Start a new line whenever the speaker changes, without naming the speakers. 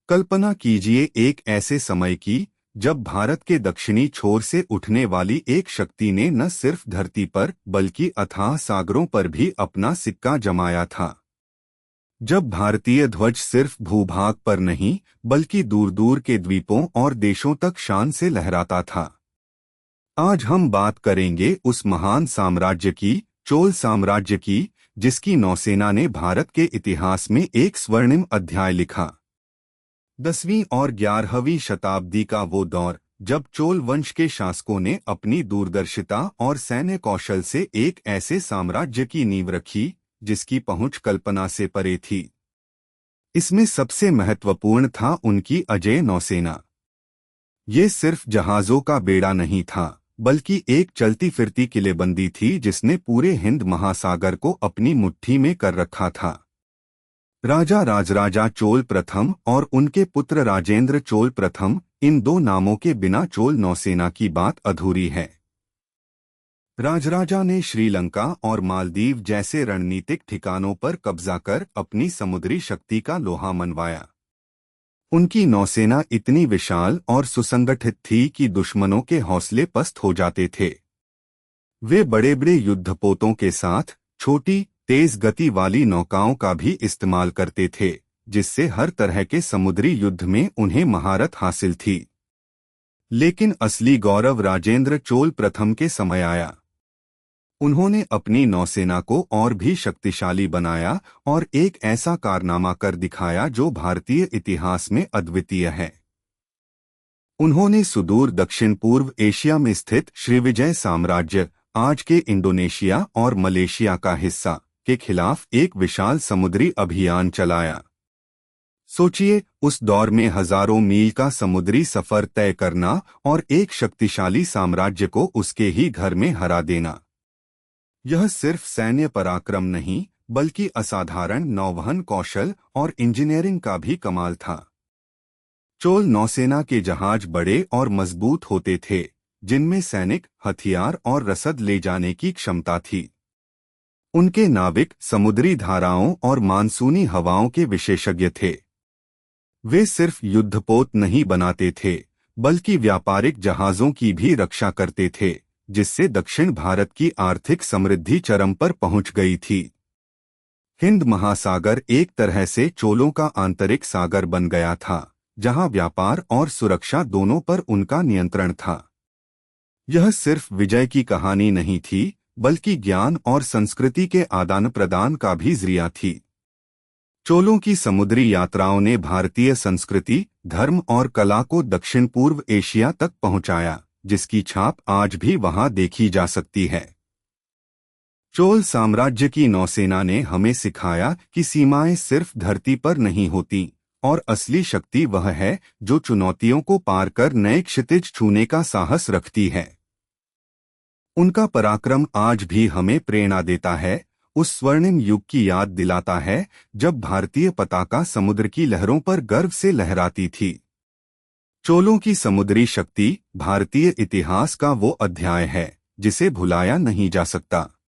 कल्पना कीजिए एक ऐसे समय की जब भारत के दक्षिणी छोर से उठने वाली एक शक्ति ने न सिर्फ धरती पर बल्कि अथाह सागरों पर भी अपना सिक्का जमाया था। जब भारतीय ध्वज सिर्फ भूभाग पर नहीं बल्कि दूर दूर के द्वीपों और देशों तक शान से लहराता था। आज हम बात करेंगे उस महान साम्राज्य की, चोल साम्राज्य की, जिसकी नौसेना ने भारत के इतिहास में एक स्वर्णिम अध्याय लिखा। 10वीं और 11वीं शताब्दी का वो दौर जब चोल वंश के शासकों ने अपनी दूरदर्शिता और सैन्य कौशल से एक ऐसे साम्राज्य की नींव रखी जिसकी पहुंच कल्पना से परे थी। इसमें सबसे महत्वपूर्ण था उनकी अजेय नौसेना। ये सिर्फ जहाजों का बेड़ा नहीं था बल्कि एक चलती फिरती किलेबंदी थी जिसने पूरे हिंद महासागर को अपनी मुट्ठी में कर रखा था। राजा राजराजा चोल प्रथम और उनके पुत्र राजेंद्र चोल प्रथम, इन दो नामों के बिना चोल नौसेना की बात अधूरी है। राजराजा ने श्रीलंका और मालदीव जैसे रणनीतिक ठिकानों पर कब्जा कर अपनी समुद्री शक्ति का लोहा मनवाया। उनकी नौसेना इतनी विशाल और सुसंगठित थी कि दुश्मनों के हौसले पस्त हो जाते थे। वे बड़े बड़े युद्धपोतों के साथ छोटी तेज गति वाली नौकाओं का भी इस्तेमाल करते थे, जिससे हर तरह के समुद्री युद्ध में उन्हें महारत हासिल थी। लेकिन असली गौरव राजेंद्र चोल प्रथम के समय आया। उन्होंने अपनी नौसेना को और भी शक्तिशाली बनाया और एक ऐसा कारनामा कर दिखाया जो भारतीय इतिहास में अद्वितीय है। उन्होंने सुदूर दक्षिण पूर्व एशिया में स्थित श्रीविजय साम्राज्य, आज के इंडोनेशिया और मलेशिया का हिस्सा, के खिलाफ एक विशाल समुद्री अभियान चलाया। सोचिए, उस दौर में हजारों मील का समुद्री सफर तय करना और एक शक्तिशाली साम्राज्य को उसके ही घर में हरा देना। यह सिर्फ सैन्य पराक्रम नहीं बल्कि असाधारण नौवहन कौशल और इंजीनियरिंग का भी कमाल था। चोल नौसेना के जहाज बड़े और मजबूत होते थे, जिनमें सैनिक, हथियार और रसद ले जाने की क्षमता थी। उनके नाविक समुद्री धाराओं और मानसूनी हवाओं के विशेषज्ञ थे। वे सिर्फ युद्धपोत नहीं बनाते थे बल्कि व्यापारिक जहाजों की भी रक्षा करते थे, जिससे दक्षिण भारत की आर्थिक समृद्धि चरम पर पहुंच गई थी। हिंद महासागर एक तरह से चोलों का आंतरिक सागर बन गया था, जहां व्यापार और सुरक्षा दोनों पर उनका नियंत्रण था। यह सिर्फ विजय की कहानी नहीं थी बल्कि ज्ञान और संस्कृति के आदान प्रदान का भी जरिया थी। चोलों की समुद्री यात्राओं ने भारतीय संस्कृति, धर्म और कला को दक्षिण पूर्व एशिया तक पहुंचाया, जिसकी छाप आज भी वहां देखी जा सकती है। चोल साम्राज्य की नौसेना ने हमें सिखाया कि सीमाएं सिर्फ धरती पर नहीं होती और असली शक्ति वह है जो चुनौतियों को पार कर नए क्षितिज छूने का साहस रखती है। उनका पराक्रम आज भी हमें प्रेरणा देता है, उस स्वर्णिम युग की याद दिलाता है जब भारतीय पताका समुद्र की लहरों पर गर्व से लहराती थी। चोलों की समुद्री शक्ति भारतीय इतिहास का वो अध्याय है जिसे भुलाया नहीं जा सकता।